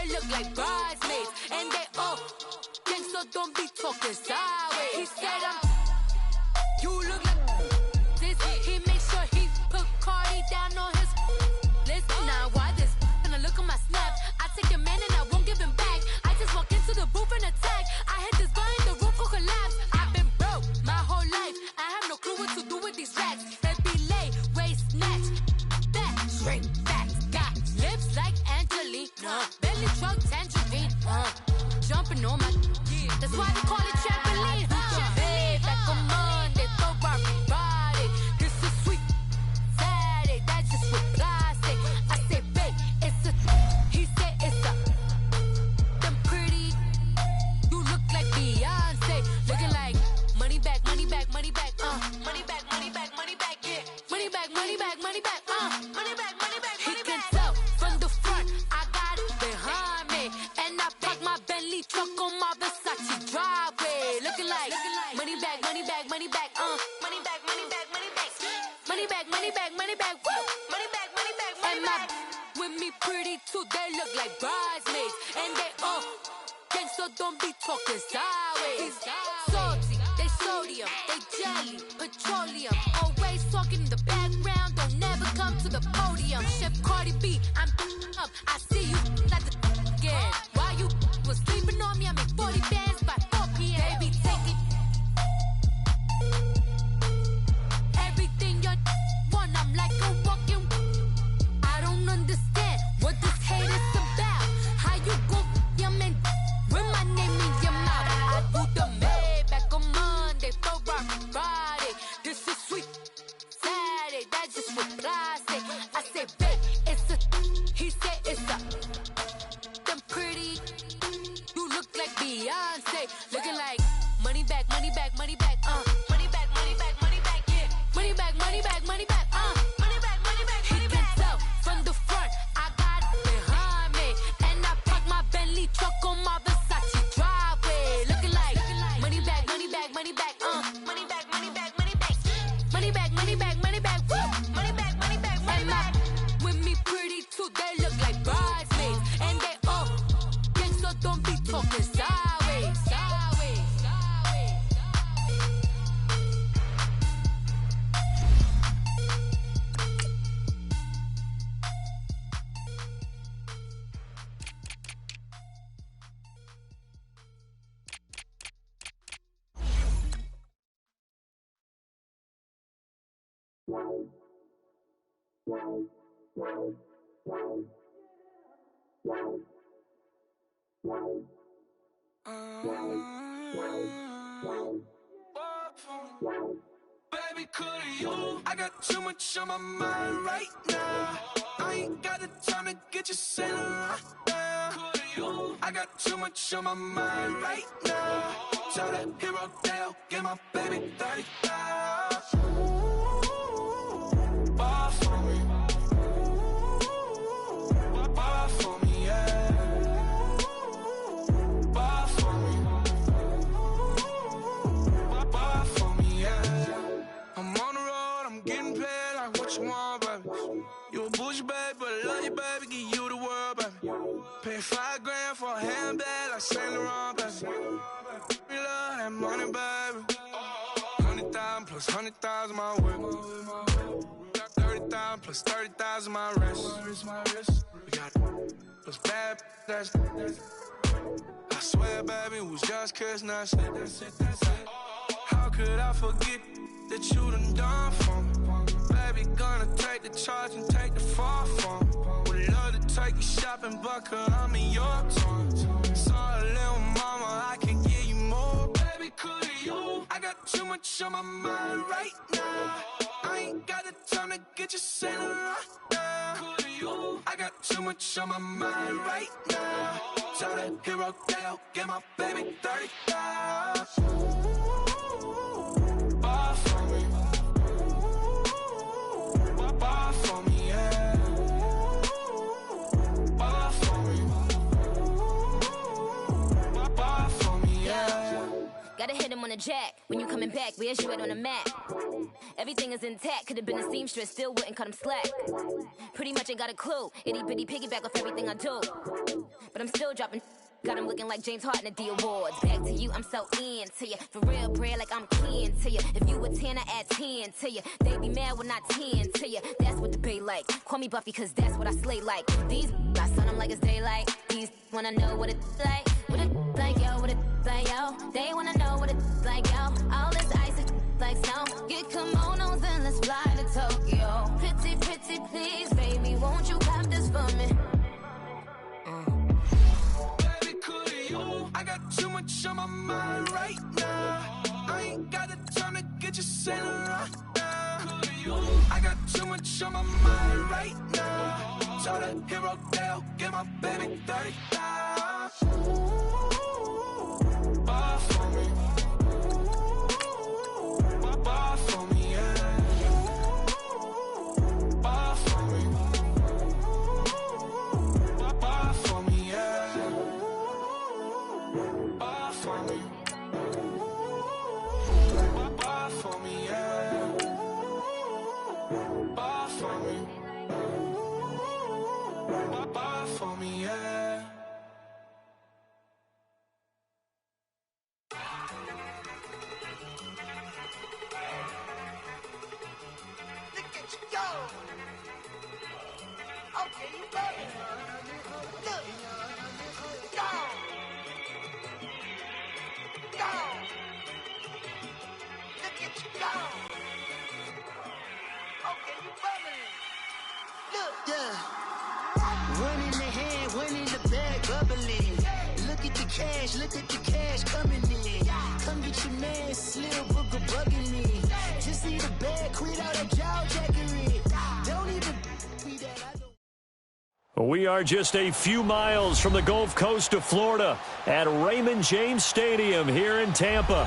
they look like bridesmaids. And they all think so, don't be talking sideways. He said you look like this. He made sure he put Cardi down on his list. Now why this? Gonna look at my snap. I take your man and I won't give him back. I just walk into the booth and attack. I hit this guy in the roof who collapse. I've been broke my whole life. I have no clue what to do with these racks. Baby lay, waist snatch, back, straight back. Got lips like Angelina, belly truck tangerine. Jumping on my, that's why they call it trampoline. Babe, back on Monday, throw rock body. This is sweet Saturday, that's just with plastic. I say, babe, it's a, he said it's a, them pretty, you look like Beyonce, looking like money back, money back, money back, money back, money back, money back, yeah, money back, money back, money back, money back, money back. He can tell from the front, I got it behind me, and I park my Bentley truck on my Versace driveway, looking like money back, money back, money back, money back, money back, money back, money back, money back, money back, woo, money back, money back, money back. With me pretty too, they look like bridesmaids, and they all gang, so don't be talking sideways. Salty, they sodium, they jelly, petroleum. Always talking in the background, don't never come to the podium. Chef Cardi B, I'm up, I see you like the again. While you was sleeping on me, I make 40 bands by 4 p.m. Baby, take it. Everything you want, I'm like a walking. I don't understand what this hate is about. How you go, your man, with my name in your mouth. I do the Maybach on Monday, throw rock Friday. This is sweet Saturday, that's just with plastic. I say, babe, it's a, he said it's a, them pretty, you look like Beyonce, looking like money back, money back, money back, money back, money back, money back, yeah, money back, money back, money back, money back, money back, money back. He can tell from the front, I got it behind me, and I park my Bentley truck on my Versace driveway, looking like money back, money back, money back, money back, money back, money back, money back, money back, money back, woo, money back, money back, money back. With me pretty too, they look like bridesmaids, and they all gang, so don't be talking sideways, sideways, sideways. Baby, could you? I got too much on my mind right now. I ain't got the time to get you sailing right now. Could you? I got too much on my mind right now. Tell that hero Dale, get my baby 30,000. Bar for me. Bar for me, yeah. Bar for me. Bar for me, yeah. I'm on the road, I'm getting paid like what you want, baby. You a bougie, baby, but I love you, baby, give you the world, baby. Pay $5 grand for a handbag like Saint Laurent, baby. We love that money, baby. 100,000 plus 100,000 my whip. 30,000 plus 30,000 my wrist. We got it. Plus bad, that's I swear, baby, it was just kissing us. How could I forget that you done for me? Baby, gonna take the charge and take the fall from me. Would love to take you shopping, but I'm in your town. Sorry, little mama, I can give you more. Baby, could you? I got too much on my mind right now. I ain't got the time to get you sailing right now. Could you? I got too much on my mind right now. Tell that hero Dale, get my baby 30,000. Bar for me. Bar for me, yeah. Bar for me. Bar for me, yeah. Gotta hit him on the jack. When you coming back, where's you at on the map? Everything is intact. Could have been a seamstress, still wouldn't cut him slack. Pretty much ain't got a clue. Itty bitty piggyback off everything I do. But I'm still dropping. Got him looking like James Harden at the awards. Back to you, I'm so into you. For real, bread, like I'm keen to you. If you a 10, I add 10 to you. They be mad when I 10 to you. That's what the bay like. Call me Buffy, cause that's what I slay like. These, I sun them like it's daylight. These wanna know what it's like. What it like, yo, what it like, yo. They wanna know what it's like, yo. All this ice is like snow. Get kimonos and let's fly to Tokyo. Pretty, pretty, please, baby, won't you have this for me? I got too much on my mind right now. I ain't got the time to get you sailing right now. I got too much on my mind right now. Tell the hero they'll get my baby 30,000. Bar for me. Bar for me, yeah. Bar for me. Bar for me, yeah. Bar for me. Bar for me, yeah. Bar for me. Bar for me, yeah. Look at you go. Okay, you love it. Look. Go. Go. Look at you go. Okay, you bubbling. Look. Yeah. One in the hand, one in the bag, bubbling. Look at the cash coming in. Come get your man, Slim Booker bugging me. Just need a bag, quit all that jaw jackery. Don't even be that I don't. We are just a few miles from the Gulf Coast of Florida at Raymond James Stadium here in Tampa.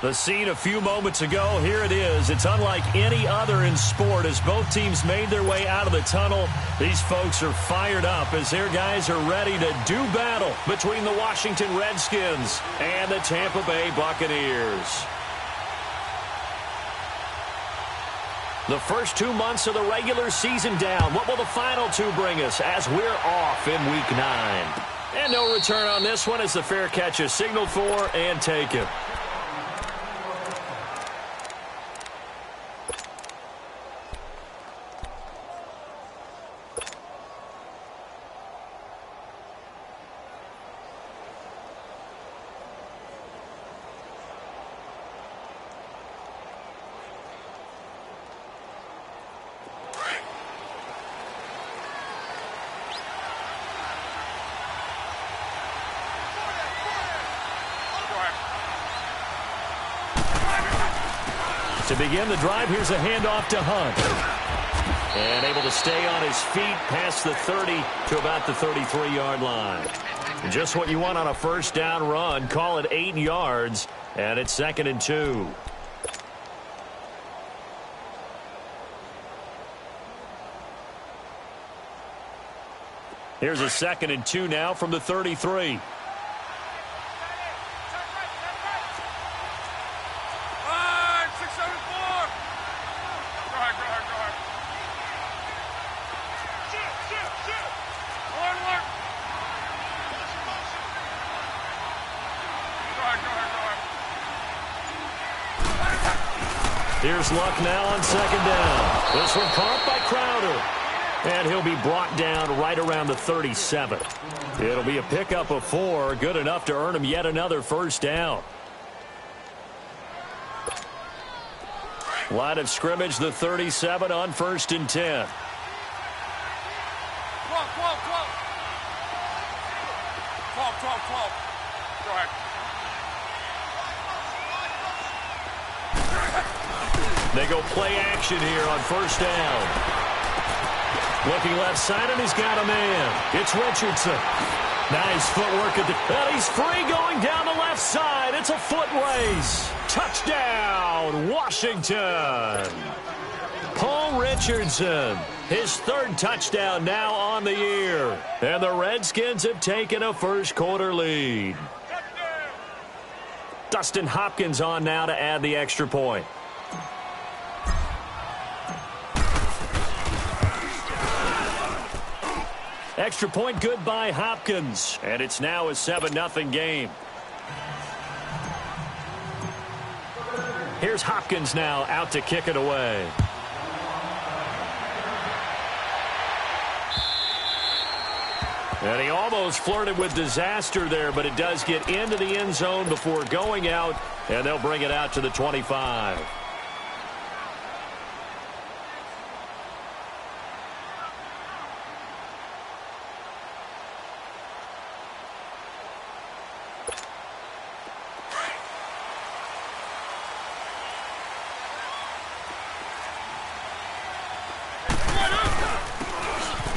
The scene a few moments ago, here it is. It's unlike any other in sport as both teams made their way out of the tunnel. These folks are fired up as their guys are ready to do battle between the Washington Redskins and the Tampa Bay Buccaneers. The first 2 months of the regular season down. What will the final two bring us as we're off in Week 9? And no return on this one as the fair catch is signaled for and taken. To begin the drive, here's a handoff to Hunt. And able to stay on his feet past the 30 to about the 33-yard line. Just what you want on a first down run. Call it 8 yards, and it's 2nd and 2. Here's a 2nd and 2 now from the 33. Here's Luck now on 2nd down. This one caught by Crowder. And he'll be brought down right around the 37. It'll be a pickup of 4, good enough to earn him yet another first down. Line of scrimmage, the 37 on 1st and 10. Go ahead. They go play action here on 1st down. Looking left side, and he's got a man. It's Richardson. Nice footwork. And he's free going down the left side. It's a foot race. Touchdown, Washington. Paul Richardson, his 3rd touchdown now on the year. And the Redskins have taken a first-quarter lead. Dustin Hopkins on now to add the extra point. Extra point good by Hopkins. And it's now a 7-0 game. Here's Hopkins now out to kick it away. And he almost flirted with disaster there, but it does get into the end zone before going out, and they'll bring it out to the 25.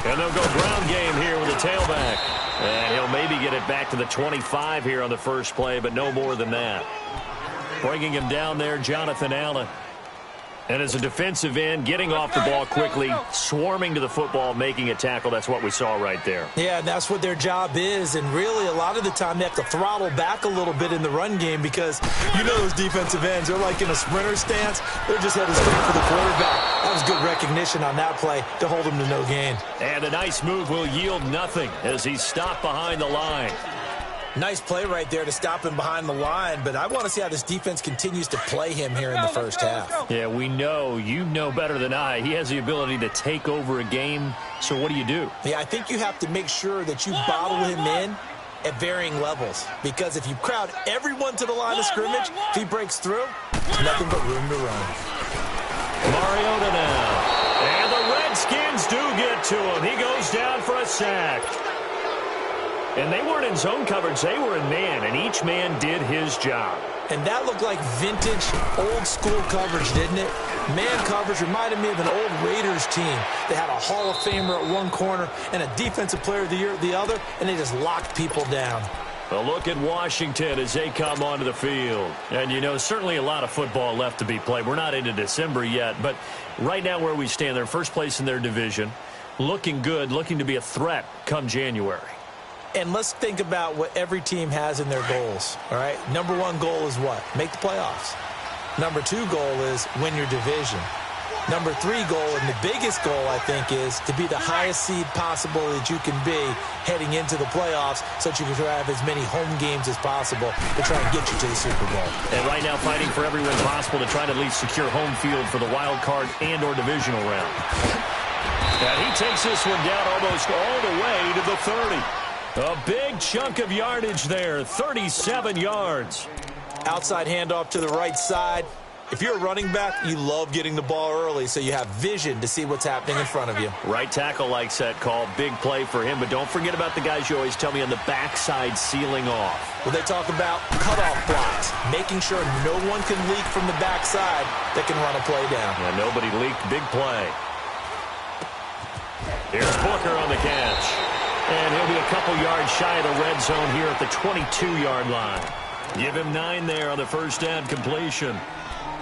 And they'll go ground game here with a tailback. And he'll maybe get it back to the 25 here on the first play, but no more than that. Bringing him down there, Jonathan Allen. And as a defensive end, getting off the ball quickly, swarming to the football, making a tackle. That's what we saw right there. Yeah, that's what their job is. And really, a lot of the time, they have to throttle back a little bit in the run game because you know those defensive ends, they're like in a sprinter stance. They're just headed straight for the quarterback. That was good recognition on that play to hold him to no gain. And a nice move will yield nothing as he's stopped behind the line. Nice play right there to stop him behind the line, but I want to see how this defense continues to play him here in the first half. Yeah, we know. You know better than I. He has the ability to take over a game, so what do you do? Yeah, I think you have to make sure that you bottle him in at varying levels, because if you crowd everyone to the line of scrimmage, if he breaks through, nothing but room to run. Mariota now. And the Redskins do get to him. He goes down for a sack. And they weren't in zone coverage. They were in man, and each man did his job. And that looked like vintage, old-school coverage, didn't it? Man coverage reminded me of an old Raiders team. They had a Hall of Famer at one corner and a Defensive Player of the Year at the other, and they just locked people down. A look at Washington as they come onto the field. And, you know, certainly a lot of football left to be played. We're not into December yet, but right now where we stand, they're first place in their division, looking good, looking to be a threat come January. And let's think about what every team has in their goals, all right? Number one goal is what? Make the playoffs. Number two goal is win your division. Number three goal, and the biggest goal, I think, is to be the highest seed possible that you can be heading into the playoffs so that you can have as many home games as possible to try and get you to the Super Bowl. And right now fighting for every win possible to try to at least secure home field for the wild card and or divisional round. And he takes this one down almost all the way to the 30. A big chunk of yardage there, 37 yards. Outside handoff to the right side. If you're a running back, you love getting the ball early so you have vision to see what's happening in front of you. Right tackle likes that call. Big play for him, but don't forget about the guys you always tell me on the backside sealing off. Well, they talk about cutoff blocks, making sure no one can leak from the backside that can run a play down. Yeah, nobody leaked. Big play. Here's Booker on the catch. And he'll be a couple yards shy of the red zone here at the 22-yard line. Give him 9 there on the first down completion.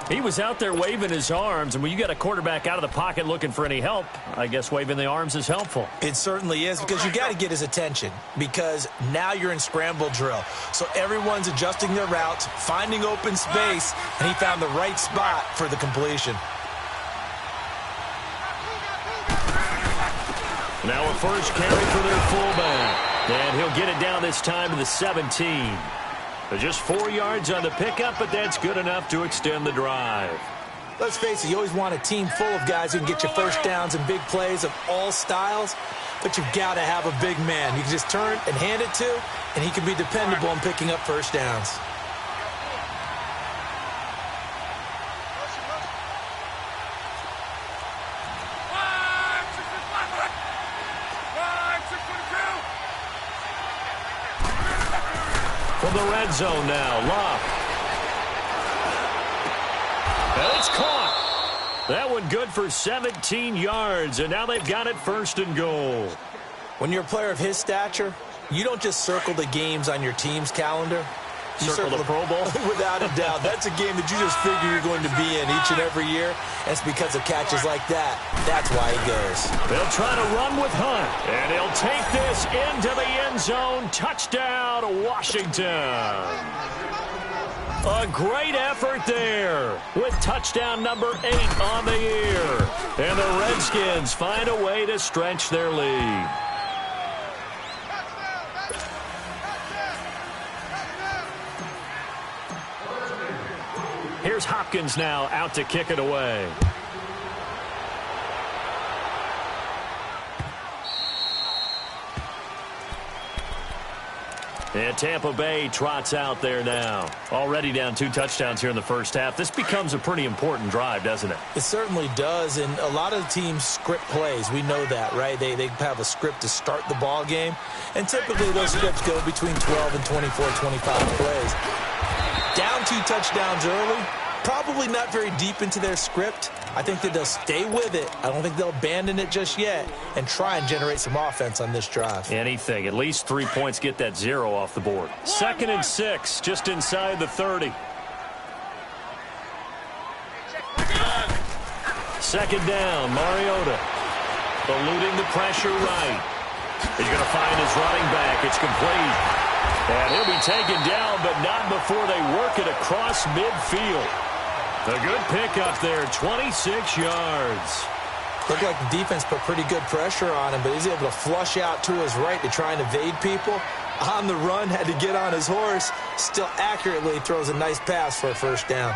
He was out there waving his arms, and when you got a quarterback out of the pocket looking for any help, I guess waving the arms is helpful. It certainly is, because you got to get his attention, because now you're in scramble drill. So everyone's adjusting their routes, finding open space, and he found the right spot for the completion. Now a first carry for their fullback. And he'll get it down this time to the 17. Just 4 yards on the pickup, but that's good enough to extend the drive. Let's face it, you always want a team full of guys who can get you first downs and big plays of all styles, but you've got to have a big man you can just turn and hand it to, and he can be dependable in picking up first downs. From the red zone now, Locke. And it's caught. That one good for 17 yards, and now they've got it first and goal. When you're a player of his stature, you don't just circle the games on your team's calendar. You circle the Pro Bowl? Without a doubt. That's a game that you just figure you're going to be in each and every year. That's because of catches like that. That's why he goes. They'll try to run with Hunt, and he'll take this into the end zone. Touchdown, Washington. A great effort there with touchdown number 8 on the year. And the Redskins find a way to stretch their lead. Here's Hopkins now out to kick it away. And Tampa Bay trots out there now. Already down 2 touchdowns here in the first half. This becomes a pretty important drive, doesn't it? It certainly does, and a lot of the teams script plays. We know that, right? They have a script to start the ball game, and typically those scripts go between 12 and 24, 25 plays. Down 2 touchdowns early, probably not very deep into their script. I think that they'll stay with it. I don't think they'll abandon it just yet and try and generate some offense on this drive. Anything. At least 3 points, get that 0 off the board. 2nd and 6, just inside the 30. 2nd down, Mariota. Eluding the pressure right. He's going to find his running back. It's complete. And he'll be taken down, but not before they work it across midfield. A good pickup there, 26 yards. Looked like the defense put pretty good pressure on him, but he's able to flush out to his right to try and evade people. On the run, had to get on his horse. Still accurately throws a nice pass for a first down.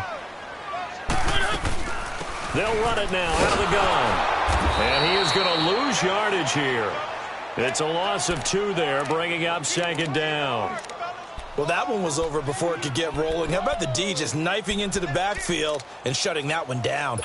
They'll run it now out of the gun. And he is going to lose yardage here. It's a loss of 2 there, bringing up 2nd down. Well, that one was over before it could get rolling. How about the D just knifing into the backfield and shutting that one down?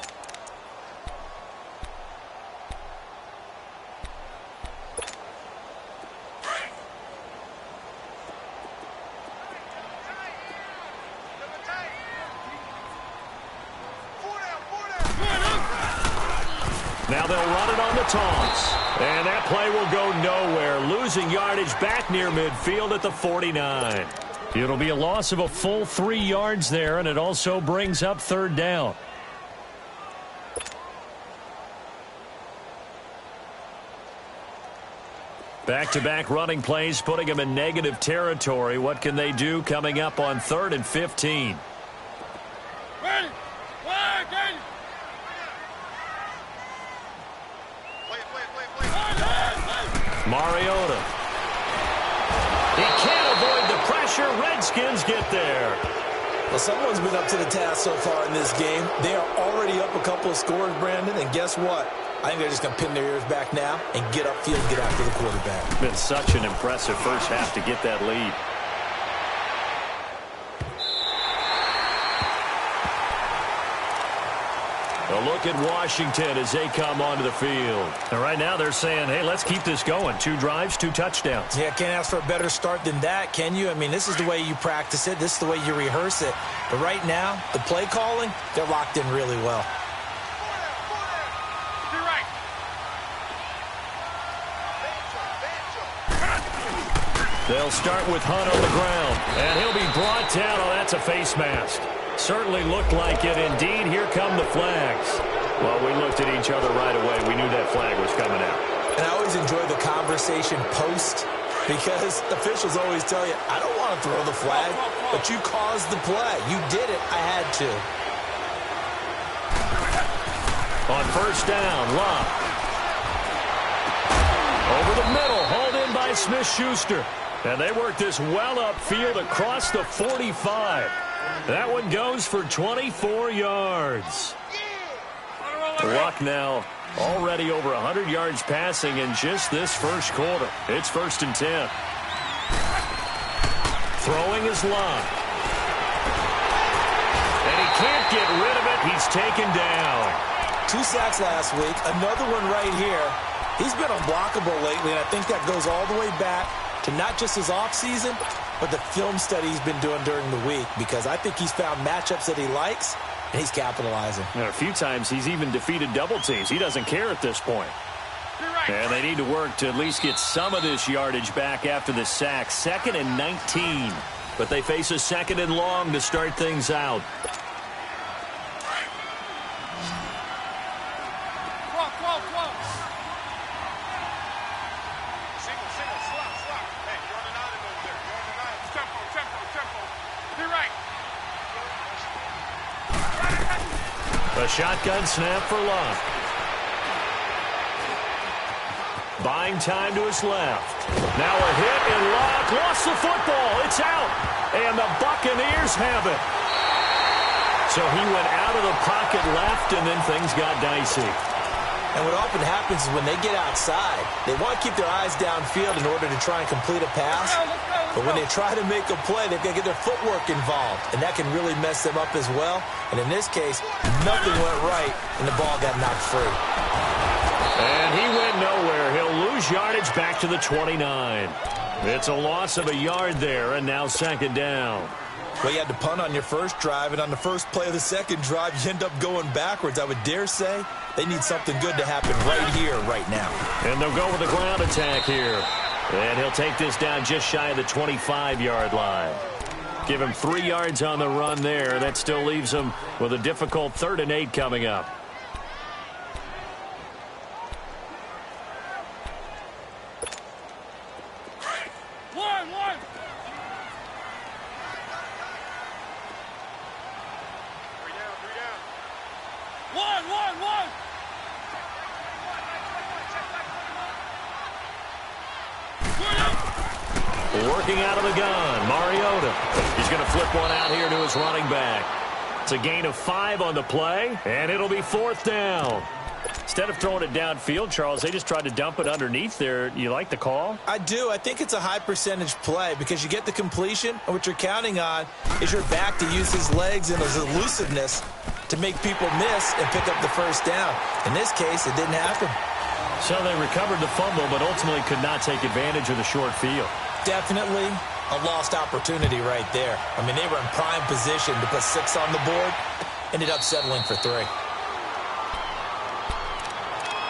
Now they'll run it on the toss. And that play will go nowhere. Losing yardage back near midfield at the 49. It'll be a loss of a full 3 yards there, and it also brings up 3rd down. Back-to-back running plays, putting them in negative territory. What can they do coming up on 3rd and 15? Mariota. He can't avoid the pressure. Redskins get there. Well, someone's been up to the task so far in this game. They are already up a couple of scores, Brandon, and guess what? I think they're just going to pin their ears back now and get upfield and get after the quarterback. Been such an impressive first half to get that lead. A look at Washington as they come onto the field. And right now they're saying, hey, let's keep this going. 2 drives, 2 touchdowns. Yeah, can't ask for a better start than that, can you? I mean, this is the way you practice it. This is the way you rehearse it. But right now, the play calling, they're locked in really well. They'll start with Hunt on the ground. And he'll be brought down. Oh, that's a face mask. Certainly looked like it. Indeed, here come the flags. Well, we looked at each other right away. We knew that flag was coming out. And I always enjoy the conversation post because officials always tell you, I don't want to throw the flag, but you caused the play. You did it. I had to. On 1st down, Love. Over the middle, hauled in by Smith-Schuster. And they work this well upfield across the 45. That one goes for 24 yards. Luck now already over 100 yards passing in just this first quarter. It's 1st and 10. Throwing is Luck. And he can't get rid of it. He's taken down. 2 sacks last week. Another one right here. He's been unblockable lately, and I think that goes all the way back to not just his offseason, but the film study he's been doing during the week, because I think he's found matchups that he likes, and he's capitalizing. And a few times he's even defeated double teams. He doesn't care at this point. And they need to work to at least get some of this yardage back after the sack. 2nd and 19. But they face a 2nd and long to start things out. A shotgun snap for Love. Buying time to his left. Now a hit, and Love lost the football. It's out. And the Buccaneers have it. So he went out of the pocket left, and then things got dicey. And what often happens is when they get outside, they want to keep their eyes downfield in order to try and complete a pass. But when they try to make a play, they've got to get their footwork involved, and that can really mess them up as well. And in this case, nothing went right, and the ball got knocked free. And he went nowhere. He'll lose yardage back to the 29. It's a loss of a yard there, and now second down. Well, you had to punt on your first drive, and on the first play of the second drive, you end up going backwards. I would dare say they need something good to happen right here, right now. And they'll go with the ground attack here. And he'll take this down just shy of the 25-yard line. Give him 3 yards on the run there. That still leaves him with a difficult 3rd and 8 coming up. Working out of the gun, Mariota. He's going to flip one out here to his running back. It's a gain of 5 on the play, and it'll be 4th down. Instead of throwing it downfield, Charles, they just tried to dump it underneath there. You like the call? I do. I think it's a high percentage play because you get the completion, and what you're counting on is your back to use his legs and his elusiveness to make people miss and pick up the first down. In this case, it didn't happen. So they recovered the fumble, but ultimately could not take advantage of the short field. Definitely a lost opportunity right there. I mean, they were in prime position to put 6 on the board. Ended up settling for 3.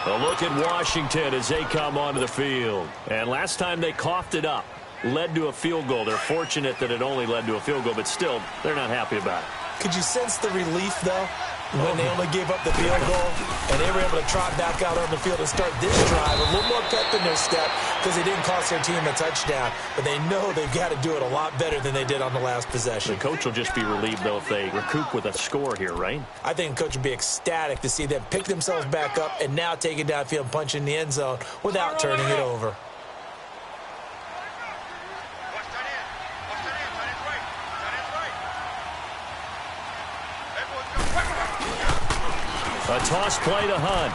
A look at Washington as they come onto the field. And last time they coughed it up, led to a field goal. They're fortunate that it only led to a field goal, but still, they're not happy about it. Could you sense the relief, though, when they only gave up the field goal and they were able to trot back out on the field and start this drive a little more pep in their step because they didn't cost their team a touchdown, but they know they've got to do it a lot better than they did on the last possession. The coach will just be relieved, though, if they recoup with a score here, right? I think the coach would be ecstatic to see them pick themselves back up and now take it downfield and punch in the end zone without turning it over. A toss play to Hunt.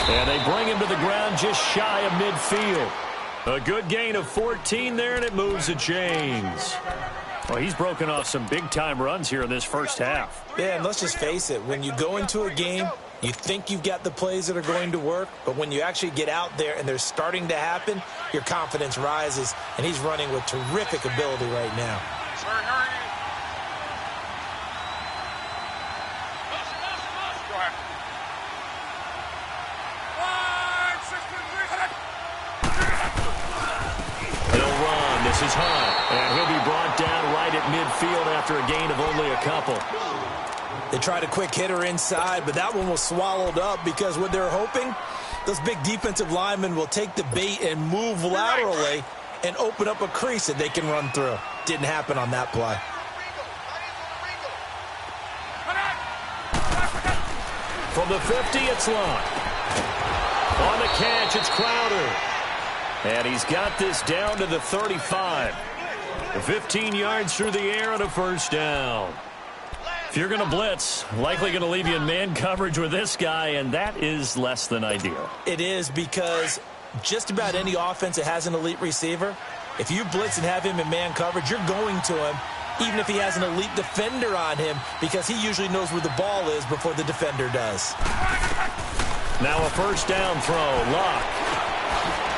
And they bring him to the ground just shy of midfield. A good gain of 14 there, and it moves the chains. Well, he's broken off some big-time runs here in this first half. Yeah, and let's just face it. When you go into a game, you think you've got the plays that are going to work, but when you actually get out there and they're starting to happen, your confidence rises, and he's running with terrific ability right now. This is Hunt, and he'll be brought down right at midfield after a gain of only a couple. They tried a quick hitter inside, but that one was swallowed up because what they're hoping, those big defensive linemen will take the bait and move laterally and open up a crease that they can run through. Didn't happen on that play. From the 50, it's Locke. On the catch, it's Crowder. And he's got this down to the 35. 15 yards through the air and a first down. If you're going to blitz, likely going to leave you in man coverage with this guy, and that is less than ideal. It is because just about any offense that has an elite receiver, if you blitz and have him in man coverage, you're going to him, even if he has an elite defender on him, because he usually knows where the ball is before the defender does. Now a first down throw. Locke.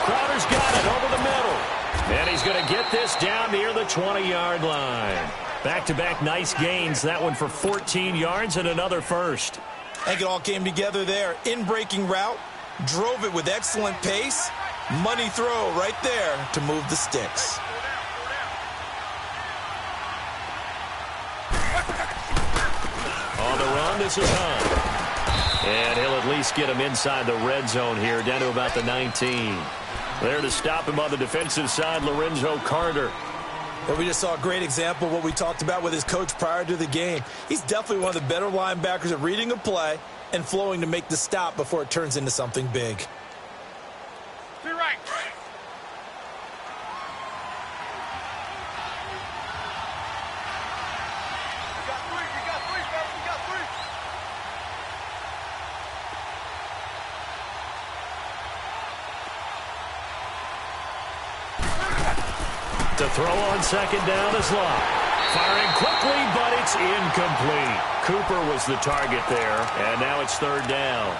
Crowder's got it over the middle. And he's going to get this down near the 20-yard line. Back-to-back nice gains. That one for 14 yards and another first. I think it all came together there. In-breaking route. Drove it with excellent pace. Money throw right there to move the sticks. On the run, this is Hunt. And he'll at least get him inside the red zone here, down to about the 19. There to stop him on the defensive side, Lorenzo Carter. Well, we just saw a great example of what we talked about with his coach prior to the game. He's definitely one of the better linebackers at reading a play and flowing to make the stop before it turns into something big. To your right. To throw on second down is Locke. Firing quickly, but it's incomplete. Cooper was the target there, and now it's third down.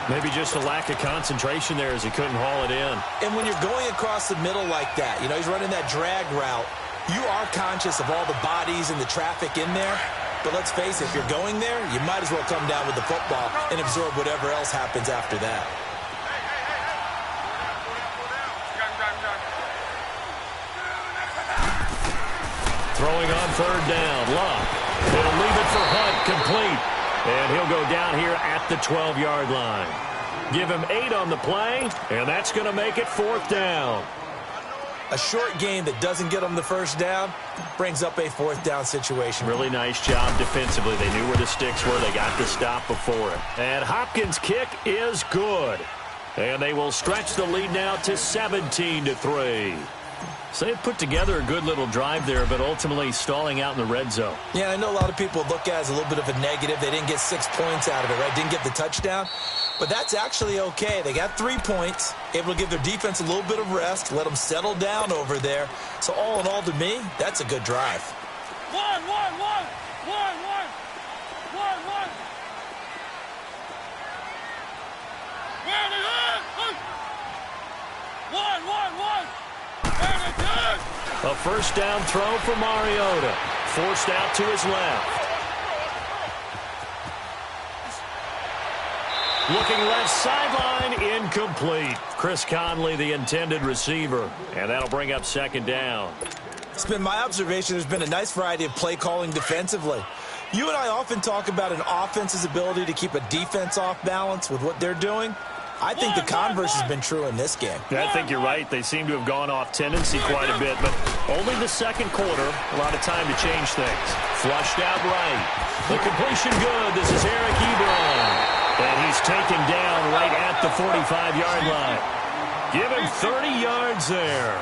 Maybe just a lack of concentration there as he couldn't haul it in. And when you're going across the middle like that, you know, he's running that drag route, you are conscious of all the bodies and the traffic in there. But let's face it, if you're going there, you might as well come down with the football and absorb whatever else happens after that. Throwing on third down, Locke. He'll leave it for Hunt, complete. And he'll go down here at the 12-yard line. Give him 8 on the play, and that's going to make it fourth down. A short game that doesn't get them the first down brings up a fourth down situation. Really nice job defensively. They knew where the sticks were. They got the stop before it. And Hopkins' kick is good. And they will stretch the lead now to 17-3. So they put together a good little drive there, but ultimately stalling out in the red zone. Yeah, I know a lot of people look at it as a little bit of a negative. They didn't get 6 points out of it, right? Didn't get the touchdown. But that's actually okay. They got 3 points, able to give their defense a little bit of rest, let them settle down over there. So all in all, to me, that's a good drive. One. A first down throw for Mariota. Forced out to his left. Looking left sideline, incomplete. Chris Conley, the intended receiver. And that'll bring up second down. It's been my observation there's been a nice variety of play calling defensively. You and I often talk about an offense's ability to keep a defense off balance with what they're doing. I think the converse has been true in this game. Yeah, I think you're right. They seem to have gone off tendency quite a bit, but only the second quarter. A lot of time to change things. Flushed out right. The completion good. This is Eric Ebron. And he's taken down right at the 45-yard line. Give him 30 yards there.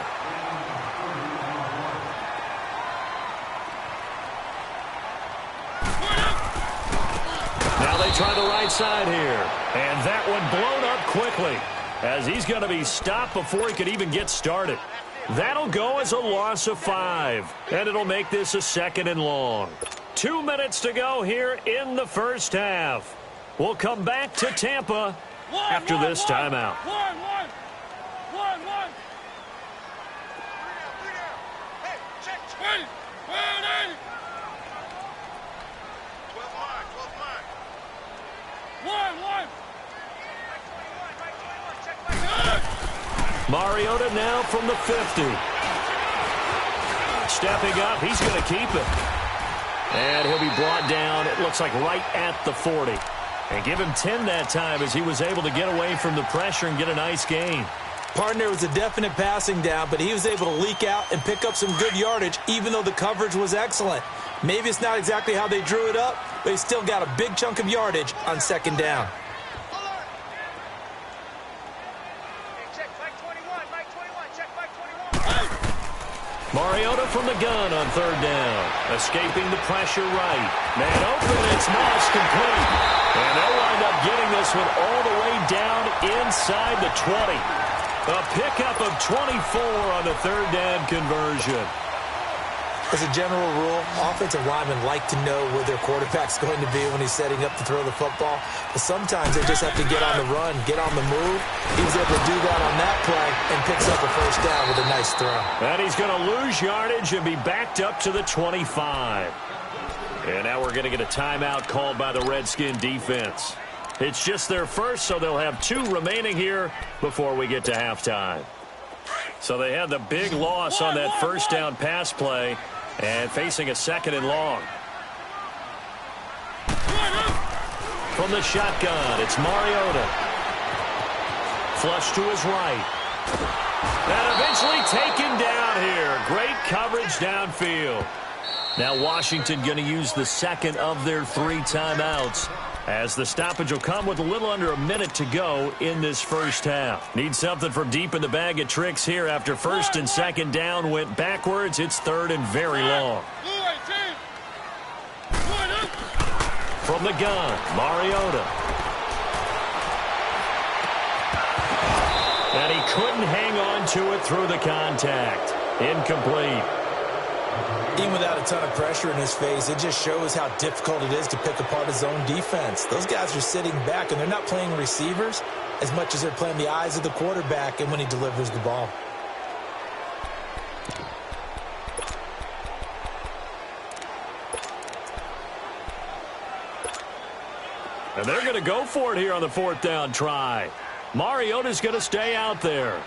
Now they try the right side here. And that one blown up quickly as he's going to be stopped before he could even get started. That'll go as a loss of 5. And it'll make this a second and long. 2 minutes to go here in the first half. We'll come back to Tampa after this timeout. One. Hey, check. 20. 12 line. 1. Mariota now from the 50. Stepping up, he's going to keep it. And he'll be brought down, it looks like right at the 40. And give him 10 that time as he was able to get away from the pressure and get a nice gain. Partner was a definite passing down, but he was able to leak out and pick up some good yardage, even though the coverage was excellent. Maybe it's not exactly how they drew it up, but he still got a big chunk of yardage on second down. Mariota from the gun on third down. Escaping the pressure right. Man open, it's Moss complete. And they'll wind up getting this one all the way down inside the 20. A pickup of 24 on the third down conversion. As a general rule, offensive linemen like to know where their quarterback's going to be when he's setting up to throw the football. But sometimes they just have to get on the run, get on the move. He was able to do that on that play and picks up a first down with a nice throw. And he's going to lose yardage and be backed up to the 25. And now we're going to get a timeout called by the Redskin defense. It's just their first, so they'll have 2 remaining here before we get to halftime. So they had the big loss on that first down pass play and facing a second and long. From the shotgun, it's Mariota. Flush to his right. And eventually taken down here. Great coverage downfield. Now Washington going to use the second of their 3 timeouts, as the stoppage will come with a little under a minute to go in this first half. Need something from deep in the bag of tricks here after first and second down went backwards. It's third and very long. From the gun, Mariota. And he couldn't hang on to it through the contact. Incomplete. Even without a ton of pressure in his face, it just shows how difficult it is to pick apart his own defense. Those guys are sitting back, and they're not playing receivers as much as they're playing the eyes of the quarterback and when he delivers the ball. And they're going to go for it here on the 4th down try. Mariota's going to stay out there.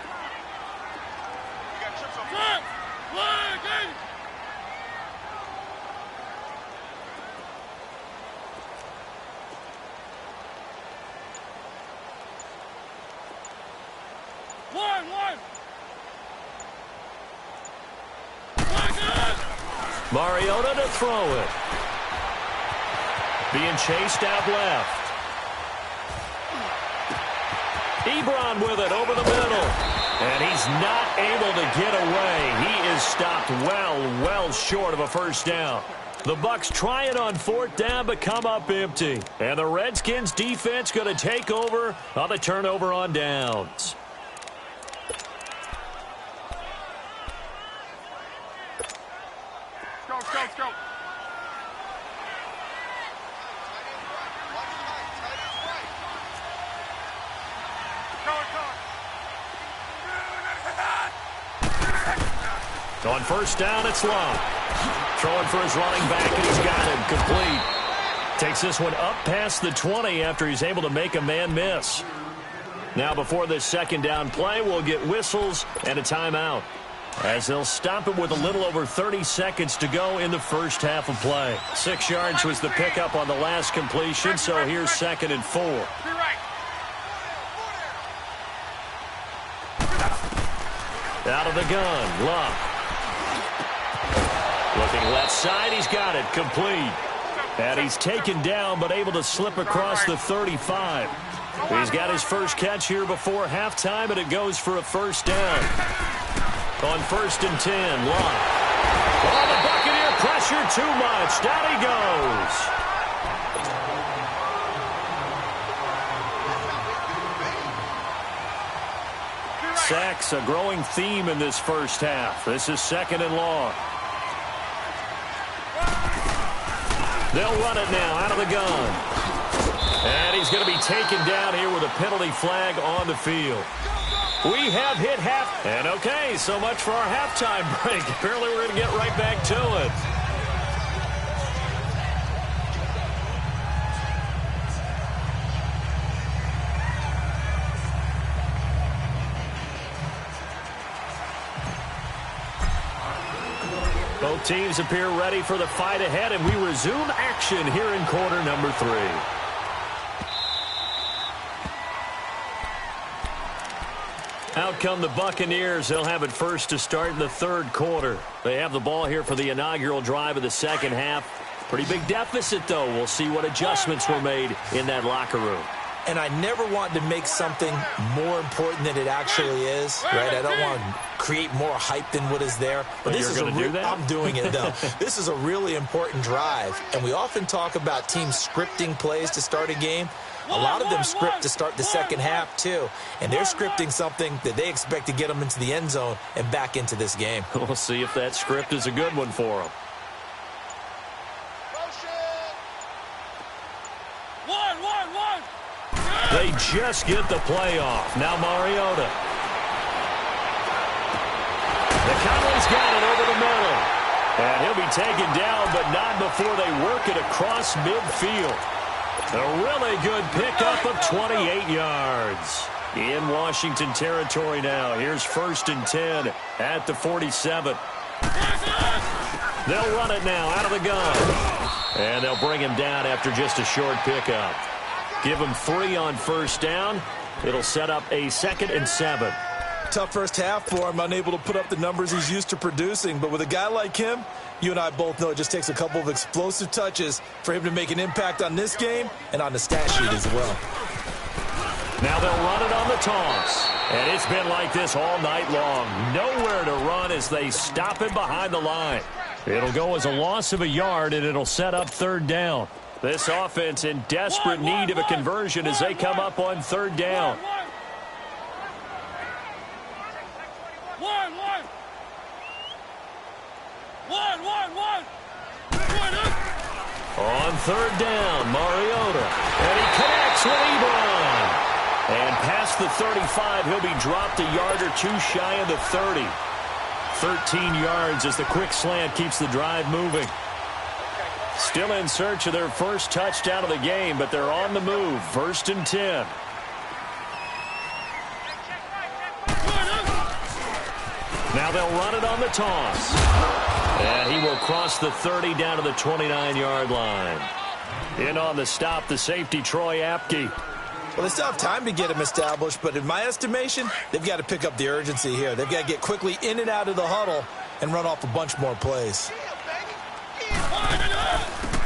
Mariota to throw it. Being chased out left. Ebron with it over the middle. And he's not able to get away. He is stopped well short of a first down. The Bucs try it on 4th down, but come up empty. And the Redskins defense going to take over on the turnover on downs. Go. On 1st down, it's Love. Throwing for his running back, and he's got him complete. Takes this one up past the 20 after he's able to make a man miss. Now, before this 2nd down play, we'll get whistles and a timeout, as they'll stop it with a little over 30 seconds to go in the first half of play. 6 yards was the pickup on the last completion, so here's 2nd and 4. Out of the gun, Love. Looking left side, he's got it, complete. And he's taken down, but able to slip across the 35. He's got his first catch here before halftime, and it goes for a first down. On 1st and 10, Love. Oh, the Buccaneer pressure too much. Down he goes. Sacks, a growing theme in this first half. This is 2nd and long. They'll run it now out of the gun. And he's going to be taken down here with a penalty flag on the field. We have hit half. And okay, so much for our halftime break. Apparently we're going to get right back to it. Both teams appear ready for the fight ahead, and we resume action here in quarter number 3. Out come the Buccaneers. They'll have it first to start in the 3rd quarter. They have the ball here for the inaugural drive of the 2nd half. Pretty big deficit, though. We'll see what adjustments were made in that locker room. And I never want to make something more important than it actually is, right? I don't want to create more hype than what is there. But this is I'm doing it, though. This is a really important drive. And we often talk about teams scripting plays to start a game. A lot of them script to start the 2nd half, too. And they're scripting something that they expect to get them into the end zone and back into this game. We'll see if that script is a good one for them. They just get the play off. Now Mariota. The Cowboys got it over the middle. And he'll be taken down, but not before they work it across midfield. A really good pickup of 28 yards. In Washington territory now. Here's 1st and 10 at the 47. They'll run it now out of the gun. And they'll bring him down after just a short pickup. Give him 3 on 1st down. It'll set up a 2nd and 7. Tough first half for him, unable to put up the numbers he's used to producing. But with a guy like him, you and I both know it just takes a couple of explosive touches for him to make an impact on this game and on the stat sheet as well. Now they'll run it on the toss. And it's been like this all night long. Nowhere to run as they stop him behind the line. It'll go as a loss of a yard, and it'll set up 3rd down. This offense in desperate need of a conversion as they come up on 3rd down. One. On third down, Mariota. And he connects with Ebron. And past the 35, he'll be dropped a yard or two shy of the 30. 13 yards as the quick slant keeps the drive moving. Still in search of their first touchdown of the game, but they're on the move. 1st and 10. Now they'll run it on the toss. And he will cross the 30 down to the 29-yard line. In on the stop, the safety, Troy Apke. Well, they still have time to get him established, but in my estimation, they've got to pick up the urgency here. They've got to get quickly in and out of the huddle and run off a bunch more plays.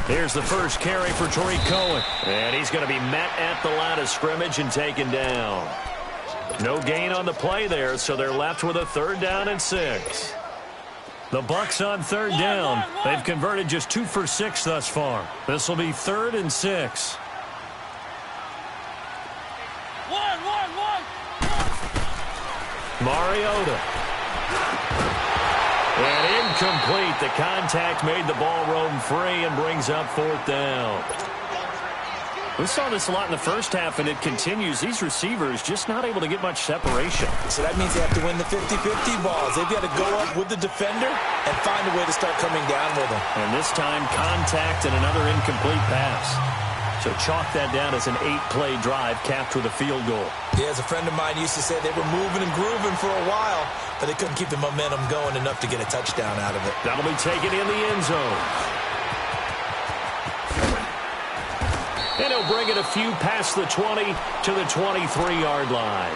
Here's the first carry for Tariq Cohen. And he's going to be met at the line of scrimmage and taken down. No gain on the play there, so they're left with a 3rd down and 6. The Bucs on 3rd down. They've converted just 2 for 6 thus far. This will be 3rd and 6. Mariota. And incomplete. The contact made the ball roam free and brings up 4th down. We saw this a lot in the first half, and it continues. These receivers just not able to get much separation. So that means they have to win the 50-50 balls. They've got to go up with the defender and find a way to start coming down with them. And this time, contact and another incomplete pass. So chalk that down as an 8-play drive capped with a field goal. Yeah, as a friend of mine used to say, they were moving and grooving for a while, but they couldn't keep the momentum going enough to get a touchdown out of it. That'll be taken in the end zone. And he'll bring it a few past the 20 to the 23-yard line.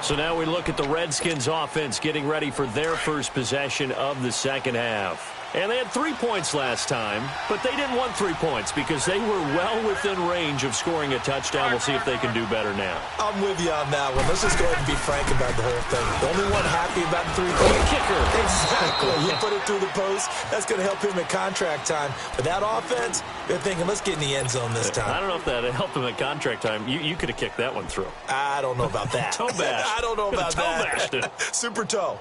So now we look at the Redskins offense getting ready for their first possession of the second half. And they had 3 points last time, but they didn't want 3 points because they were well within range of scoring a touchdown. We'll see if they can do better now. I'm with you on that one. Let's just go ahead and be frank about the whole thing. The only one happy about the 3-point kicker. Exactly. You put it through the post, that's going to help him at contract time. But that offense, they're thinking, let's get in the end zone this time. I don't know if that helped him at contract time. You could have kicked that one through. I don't know about that. Toe bash. I don't know about toe bashed it. Super toe.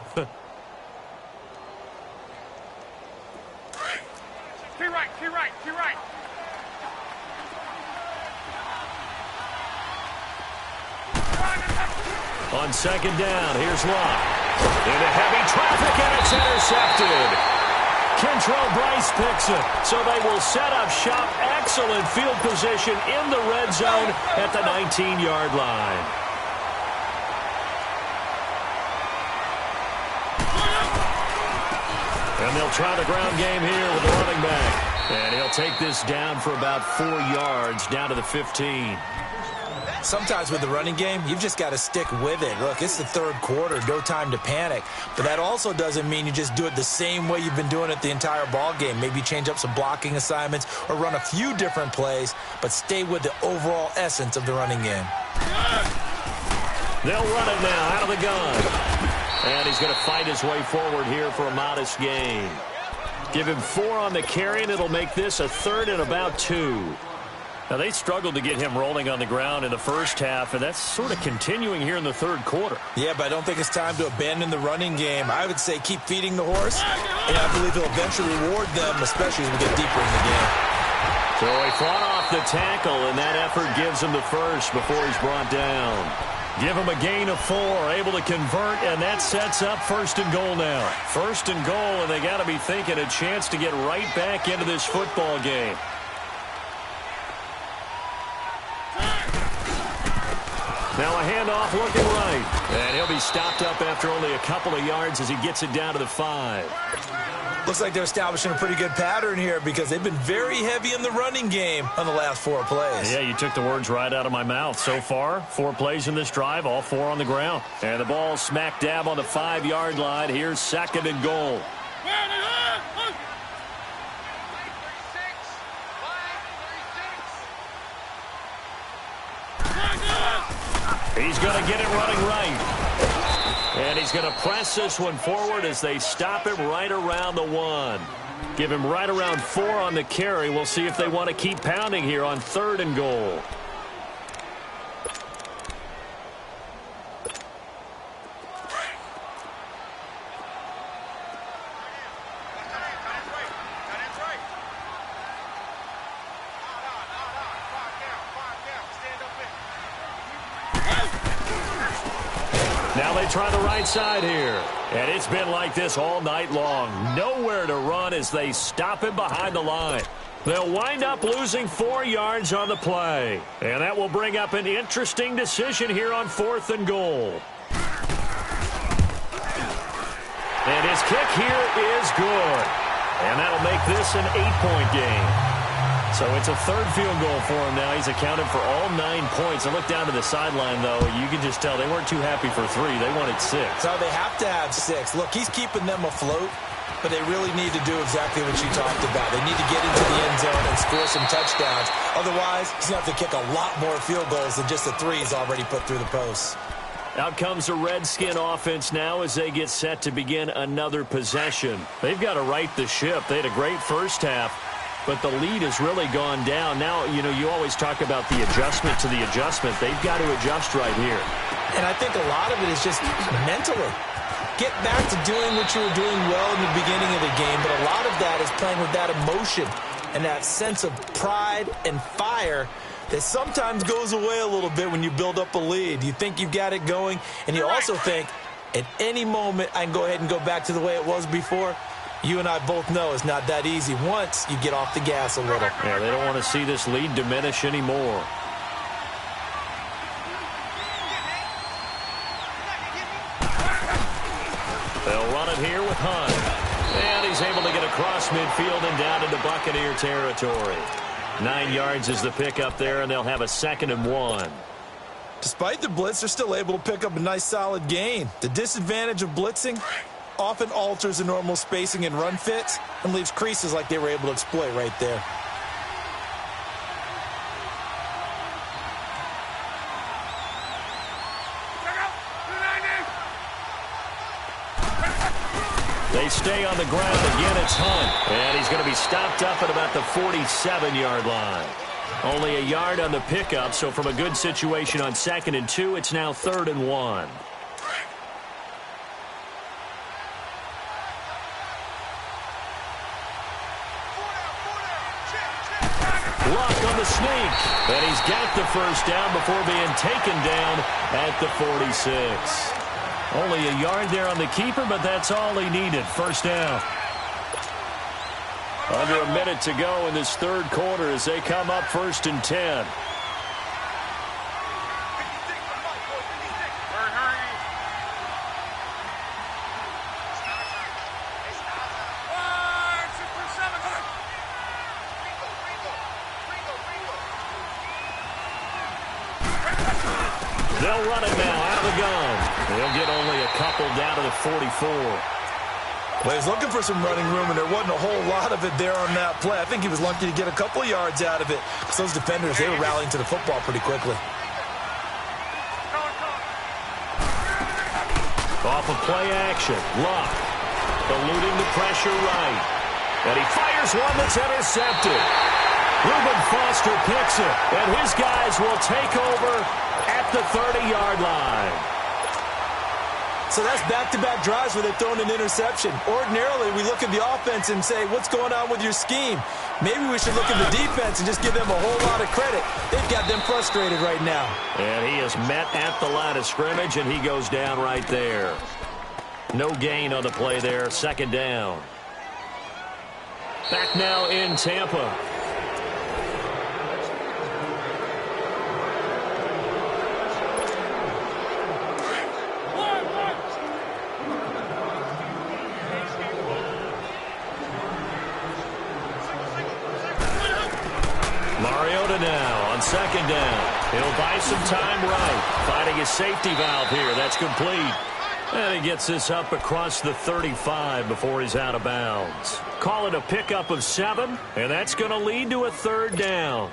Key right. On 2nd down, here's Locke. Into heavy traffic, and it's intercepted. Kentrell Bryce picks it, so they will set up shop. Excellent field position in the red zone at the 19-yard line. And they'll try the ground game here with the running back. And he'll take this down for about 4 yards, down to the 15. Sometimes with the running game, you've just got to stick with it. Look, it's the 3rd quarter, no time to panic. But that also doesn't mean you just do it the same way you've been doing it the entire ball game. Maybe change up some blocking assignments or run a few different plays, but stay with the overall essence of the running game. They'll run it now out of the gun. And he's going to fight his way forward here for a modest gain. Give him 4 on the carry, and it'll make this a 3rd and about 2. Now, they struggled to get him rolling on the ground in the first half, and that's sort of continuing here in the 3rd quarter. Yeah, but I don't think it's time to abandon the running game. I would say keep feeding the horse, and I believe he'll eventually reward them, especially as we get deeper in the game. So he fought off the tackle, and that effort gives him the first before he's brought down. Give him a gain of 4, able to convert, and that sets up 1st and goal now. 1st and goal, and they got to be thinking a chance to get right back into this football game. Now a handoff looking right, and he'll be stopped up after only a couple of yards as he gets it down to the 5. Looks like they're establishing a pretty good pattern here because they've been very heavy in the running game on the last 4 plays. Yeah, you took the words right out of my mouth. So far, 4 plays in this drive, all 4 on the ground. And the ball smack dab on the 5-yard line. Here's 2nd and goal. He's going to get it running right. And he's going to press this one forward as they stop him right around the 1. Give him right around 4 on the carry. We'll see if they want to keep pounding here on 3rd and goal. try the right side here. And it's been like this all night long. Nowhere to run as they stop him behind the line. They'll wind up losing 4 yards on the play. And that will bring up an interesting decision here on 4th and goal. And his kick here is good. And that'll make this an 8-point game. So it's a 3rd field goal for him now. He's accounted for all 9 points. I look down to the sideline, though. You can just tell they weren't too happy for 3. They wanted 6. So they have to have 6. Look, he's keeping them afloat, but they really need to do exactly what you talked about. They need to get into the end zone and score some touchdowns. Otherwise, he's going to have to kick a lot more field goals than just the 3 he's already put through the posts. Out comes the Redskin offense now as they get set to begin another possession. They've got to right the ship. They had a great first half, but the lead has really gone down. Now, you know, you always talk about the adjustment to the adjustment. They've got to adjust right here. And I think a lot of it is just mentally. Get back to doing what you were doing well in the beginning of the game, but a lot of that is playing with that emotion and that sense of pride and fire that sometimes goes away a little bit when you build up a lead. You think you've got it going, and you also think at any moment I can go ahead and go back to the way it was before. You and I both know it's not that easy once you get off the gas a little. Yeah, they don't want to see this lead diminish anymore. They'll run it here with Hunt. And he's able to get across midfield and down into Buccaneer territory. 9 yards is the pickup there, and they'll have a 2nd and 1. Despite the blitz, they're still able to pick up a nice, solid gain. The disadvantage of blitzing often alters the normal spacing and run fits and leaves creases like they were able to exploit right there. They stay on the ground. Again, it's Hunt. And he's going to be stopped up at about the 47-yard line. Only a yard on the pickup, so from a good situation on 2nd and 2, it's now 3rd and 1. Luck on the sneak. And he's got the first down before being taken down at the 46. Only a yard there on the keeper, but that's all he needed. First down. Under a minute to go in this 3rd quarter as they come up 1st and 10. They'll run it now out of the gun. They'll get only a couple down to the 44. Well, he's looking for some running room, and there wasn't a whole lot of it there on that play. I think he was lucky to get a couple yards out of it because those defenders, they were rallying to the football pretty quickly. Off of play action, Luck eluding the pressure right. And he fires one that's intercepted. Reuben Foster picks it, and his guys will take over at the 30-yard line. So that's back-to-back drives where they've thrown an interception. Ordinarily, we look at the offense and say, what's going on with your scheme? Maybe we should look at the defense and just give them a whole lot of credit. They've got them frustrated right now. And he is met at the line of scrimmage, and he goes down right there. No gain on the play there. 2nd down. Back now in Tampa. Now on 2nd down. He'll buy some time right. Finding his safety valve here. That's complete. And he gets this up across the 35 before he's out of bounds. Call it a pickup of 7, and that's going to lead to a 3rd down.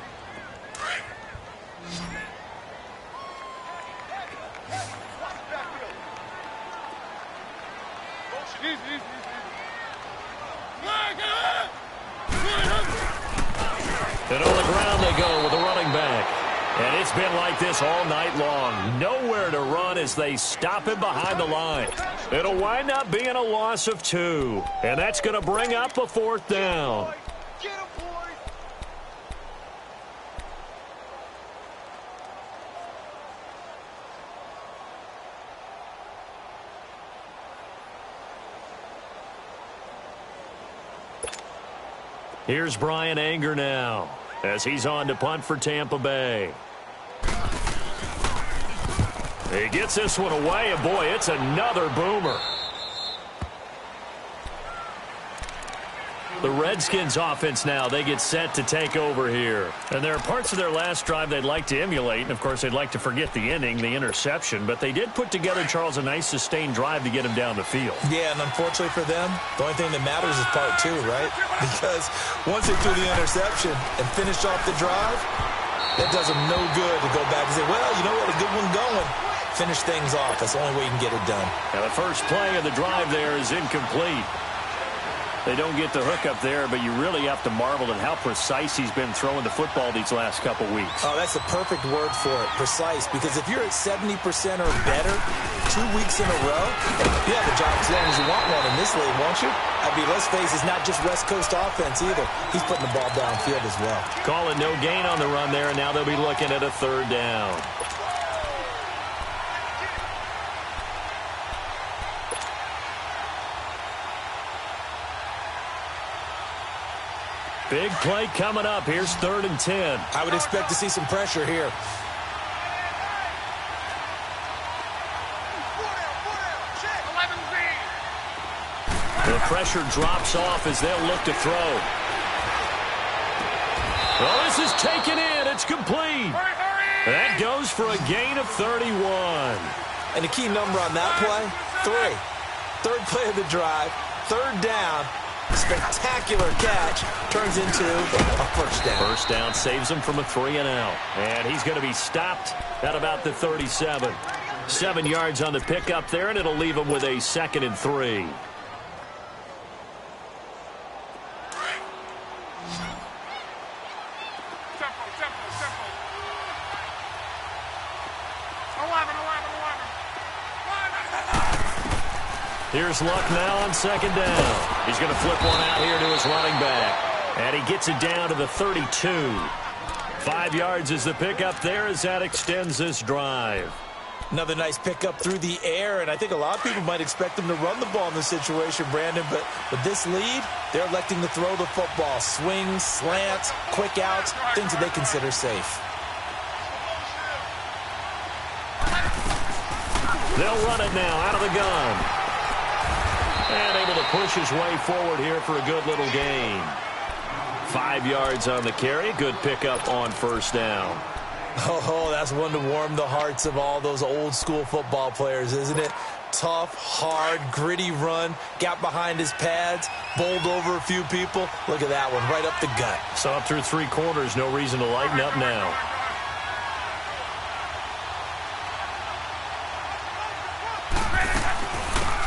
And on the ground they go with a running back. And it's been like this all night long. Nowhere to run as they stop him behind the line. It'll wind up being a loss of 2. And that's going to bring up a 4th down. Here's Brian Anger now as he's on to punt for Tampa Bay. He gets this one away, and boy, it's another boomer. The Redskins offense now, they get set to take over here. And there are parts of their last drive they'd like to emulate. And, of course, they'd like to forget the inning, the interception. But they did put together, Charles, a nice sustained drive to get him down the field. Yeah, and unfortunately for them, the only thing that matters is part two, right? Because once they threw the interception and finished off the drive, it does them no good to go back and say, well, you know what, a good one going. Finish things off. That's the only way you can get it done. Now, the first play of the drive there is incomplete. They don't get the hook up there, but you really have to marvel at how precise he's been throwing the football these last couple weeks. Oh, that's the perfect word for it, precise. Because if you're at 70% or better 2 weeks in a row, you have a job as long as you want one in this league, won't you? I mean, let's face it, it's not just West Coast offense either. He's putting the ball downfield as well. Call it no gain on the run there, and now they'll be looking at a third down. Big play coming up. Here's 3rd and 10. I would expect to see some pressure here. The pressure drops off as they'll look to throw. Well, this is taken in. It's complete. That goes for a gain of 31. And the key number on that play, 3. Third play of the drive, 3rd down. Spectacular catch turns into a first down. First down saves him from a 3-and-out. And he's going to be stopped at about the 37. 7 yards on the pickup there, and it'll leave him with a 2nd and 3. Here's Luck now on 2nd down. He's going to flip one out here to his running back. And he gets it down to the 32. 5 yards is the pickup there as that extends this drive. Another nice pickup through the air, and I think a lot of people might expect him to run the ball in this situation, Brandon, but with this lead, they're electing to throw the football. Swings, slants, quick outs, things that they consider safe. They'll run it now out of the gun. And able to push his way forward here for a good little gain. 5 yards on the carry. Good pickup on first down. Oh, that's one to warm the hearts of all those old school football players, isn't it? Tough, hard, gritty run. Got behind his pads. Bowled over a few people. Look at that one, right up the gut. So up through 3 quarters, no reason to lighten up now.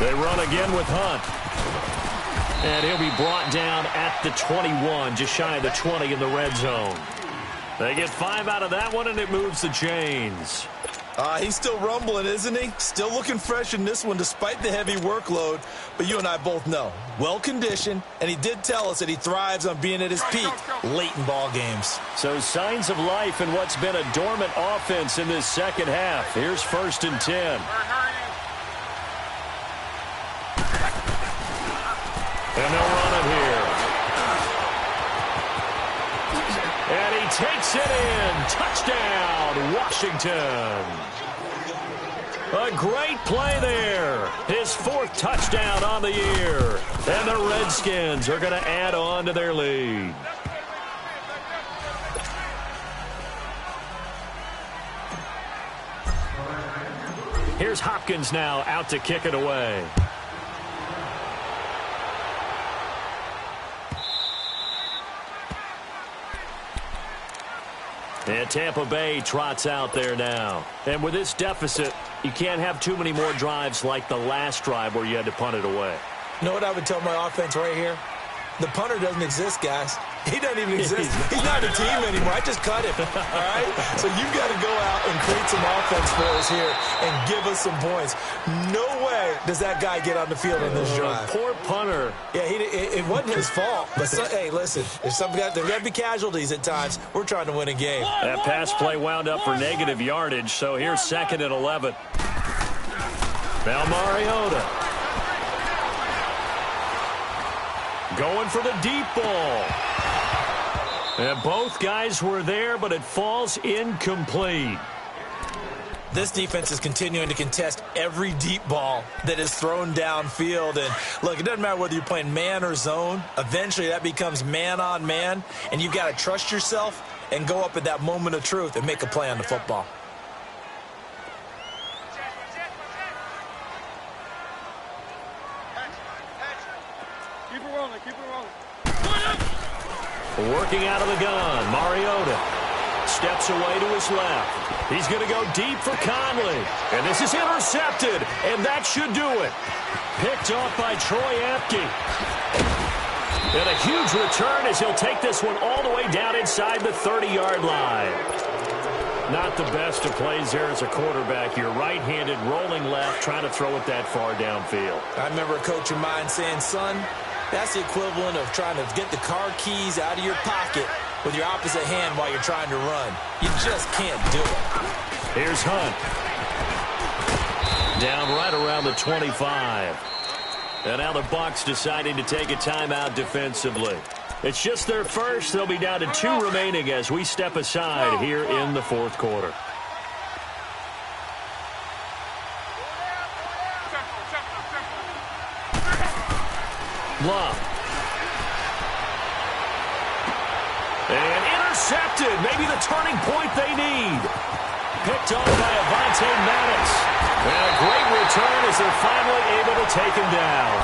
They run again with Hunt. And he'll be brought down at the 21, just shy of the 20 in the red zone. They get 5 out of that one, and it moves the chains. He's still rumbling, isn't he? Still looking fresh in this one despite the heavy workload. But you and I both know, well-conditioned, and he did tell us that he thrives on being at his peak late in ball games. So signs of life in what's been a dormant offense in this second half. Here's 1st and 10. And they'll run it here. And he takes it in. Touchdown, Washington. A great play there. His 4th touchdown on the year. And the Redskins are going to add on to their lead. Here's Hopkins now out to kick it away. And Tampa Bay trots out there now. And with this deficit, you can't have too many more drives like the last drive where you had to punt it away. You know what I would tell my offense right here? The punter doesn't exist, guys. He doesn't even exist. He's not a team anymore. I just cut him, all right? So you've got to go out and create some offense for us here and give us some points. No way does that guy get on the field on this drive. Poor punter. Yeah, it wasn't his fault. But hey, listen, there's got to be casualties at times. We're trying to win a game. That pass play wound up for negative yardage, so here's 2nd and 11. Now Mariota. Going for the deep ball. And both guys were there, but it falls incomplete. This defense is continuing to contest every deep ball that is thrown downfield. And, look, it doesn't matter whether you're playing man or zone. Eventually, that becomes man-on-man, and you've got to trust yourself and go up at that moment of truth and make a play on the football. Keep it rolling, keep it rolling. Working out of the gun, Mariota steps away to his left. He's going to go deep for Conley. And this is intercepted, and that should do it. Picked off by Troy Apke. And a huge return as he'll take this one all the way down inside the 30-yard line. Not the best of plays there as a quarterback. You're right-handed, rolling left, trying to throw it that far downfield. I remember a coach of mine saying, son, that's the equivalent of trying to get the car keys out of your pocket with your opposite hand while you're trying to run. You just can't do it. Here's Hunt. Down right around the 25. And now the Bucs deciding to take a timeout defensively. It's just their first. They'll be down to 2 remaining as we step aside here in the fourth quarter. Love. And intercepted. Maybe the turning point they need. Picked off by Avonte Maddox. And a great return as they're finally able to take him down.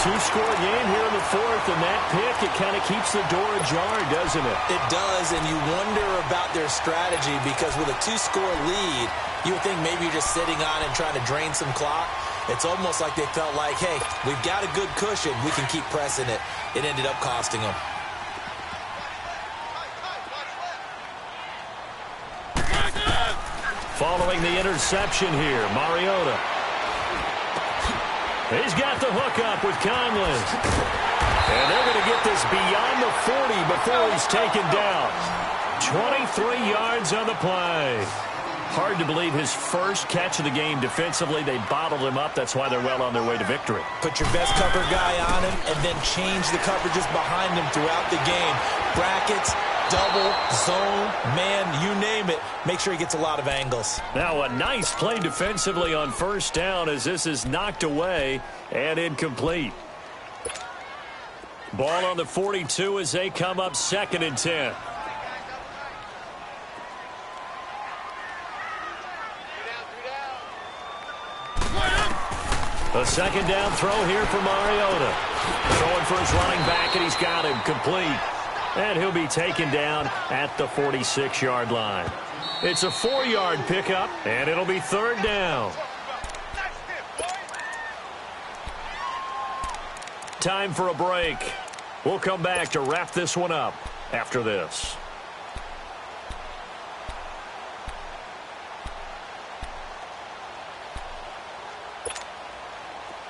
2-score game here in the fourth, and that pick, it kind of keeps the door ajar, doesn't it? It does, and you wonder about their strategy because with a 2-score lead, you would think maybe you're just sitting on it and trying to drain some clock. It's almost like they felt like, hey, we've got a good cushion. We can keep pressing it. It ended up costing them. Following the interception here, Mariota. He's got the hookup with Conley. And they're going to get this beyond the 40 before he's taken down. 23 yards on the play. Hard to believe his first catch of the game defensively. They bottled him up. That's why they're well on their way to victory. Put your best cover guy on him and then change the coverages behind him throughout the game. Brackets, double, zone, man, you name it. Make sure he gets a lot of angles. Now a nice play defensively on first down as this is knocked away and incomplete. Ball on the 42 as they come up 2nd and 10. A 2nd down throw here for Mariota. Going for his running back, and he's got him complete. And he'll be taken down at the 46-yard line. It's a 4-yard pickup, and it'll be 3rd down. Time for a break. We'll come back to wrap this one up after this.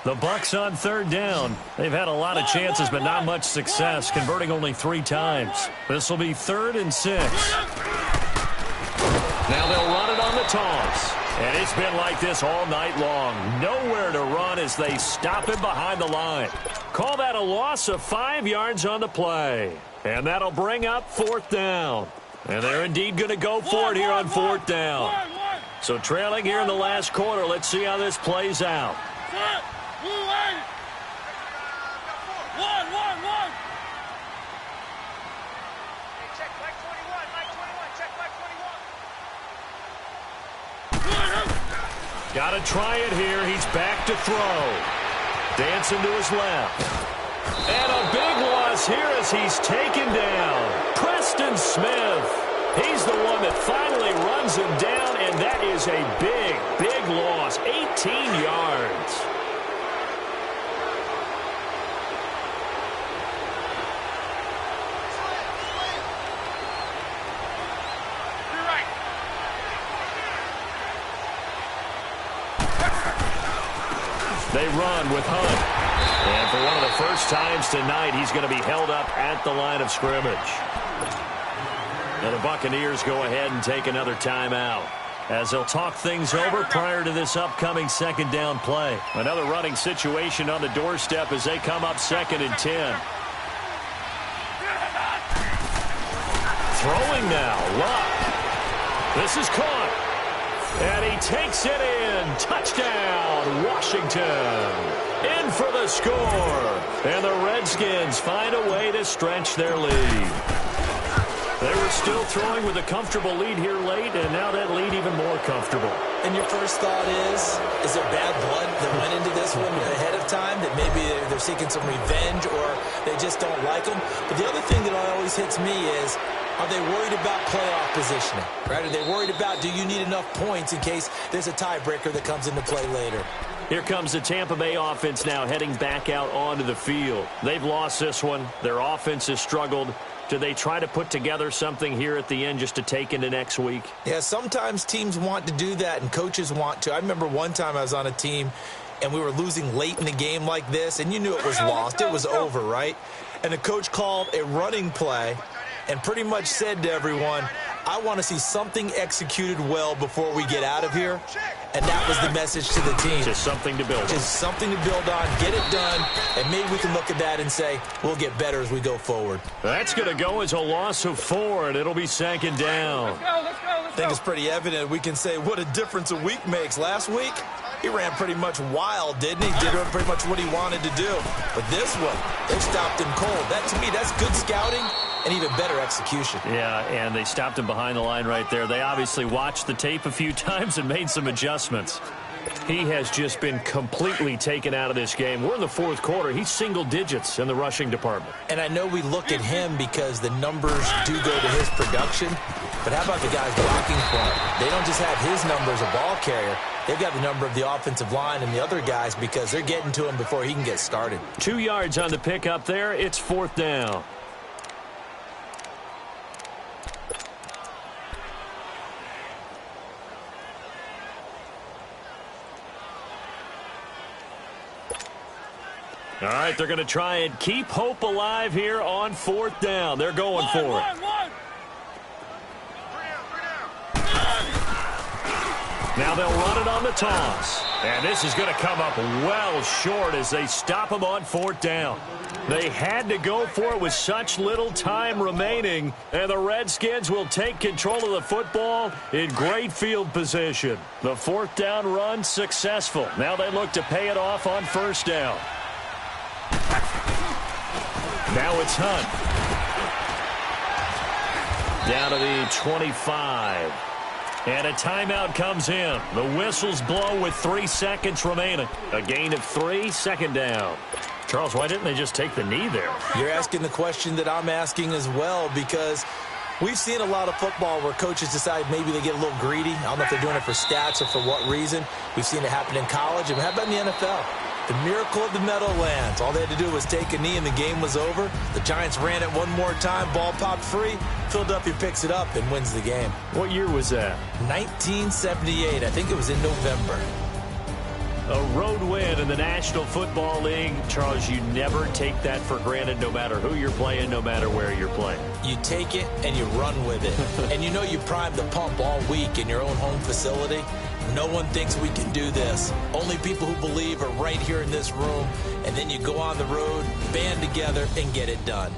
The Bucs on 3rd down. They've had a lot of chances, but not much success, converting only 3 times. This will be 3rd and 6. Now they'll run it on the toss. And it's been like this all night long. Nowhere to run as they stop him behind the line. Call that a loss of 5 yards on the play. And that'll bring up 4th down. And they're indeed going to go for it here on 4th down. So trailing here in the last quarter, let's see how this plays out. Got to try it here. He's back to throw. Dancing to his left. And a big loss here as he's taken down. Preston Smith. He's the one that finally runs him down, and that is a big, big loss. 18 yards. They run with Hunt. And for one of the first times tonight, he's going to be held up at the line of scrimmage. And the Buccaneers go ahead and take another timeout. as they'll talk things over prior to this upcoming second down play. Another running situation on the doorstep as they come up 2nd and 10. Throwing now, Luck. This is caught. And he takes it in. Touchdown, Washington. In for the score. And the Redskins find a way to stretch their lead. They were still throwing with a comfortable lead here late, and now that lead even more comfortable. And your first thought is there bad blood that went into this one ahead of time, that maybe they're seeking some revenge or they just don't like them? But the other thing that always hits me is, are they worried about playoff positioning? Right? Are they worried about, do you need enough points in case there's a tiebreaker that comes into play later? Here comes the Tampa Bay offense now heading back out onto the field. They've lost this one. Their offense has struggled. Do they try to put together something here at the end just to take into next week? Yeah, sometimes teams want to do that and coaches want to. I remember one time I was on a team and we were losing late in the game like this, and you knew it was lost. It was over, right? And the coach called a running play and pretty much said to everyone, I want to see something executed well before we get out of here. And that was the message to the team. Just something to build on. Just something to build on, get it done, and maybe we can look at that and say, we'll get better as we go forward. That's going to go as a loss of 4, and it'll be 2nd down. Let's go. I think it's pretty evident. We can say what a difference a week makes. Last week, he ran pretty much wild, didn't he? Did pretty much what he wanted to do. But this one, they stopped him cold. That, to me, that's good scouting and even better execution. Yeah, and they stopped him behind the line right there. They obviously watched the tape a few times and made some adjustments. He has just been completely taken out of this game. We're in the 4th quarter. He's single digits in the rushing department. And I know we look at him because the numbers do go to his production, but how about the guys blocking for him? They don't just have his number as a ball carrier. They've got the number of the offensive line and the other guys because they're getting to him before he can get started. 2 yards on the pickup there. It's 4th down. All right, they're going to try and keep hope alive here on 4th down. They're going for it. Now they'll run it on the toss. And this is going to come up well short as they stop him on 4th down. They had to go for it with such little time remaining. And the Redskins will take control of the football in great field position. The 4th down run successful. Now they look to pay it off on 1st down. Now it's Hunt. Down to the 25. And a timeout comes in. The whistles blow with 3 seconds remaining. A gain of 3, 2nd down. Charles, why didn't they just take the knee there? You're asking the question that I'm asking as well, because we've seen a lot of football where coaches decide maybe they get a little greedy. I don't know if they're doing it for stats or for what reason. We've seen it happen in college. And how about in the NFL? The miracle of the Meadowlands. All they had to do was take a knee and the game was over. The Giants ran it one more time. Ball popped free. Philadelphia picks it up and wins the game. What year was that? 1978. I think it was in November. A road win in the National Football League. Charles, you never take that for granted no matter who you're playing, no matter where you're playing. You take it and you run with it. And you know you primed the pump all week in your own home facility. No one thinks we can do this. Only people who believe are right here in this room. And then you go on the road, band together, and get it done.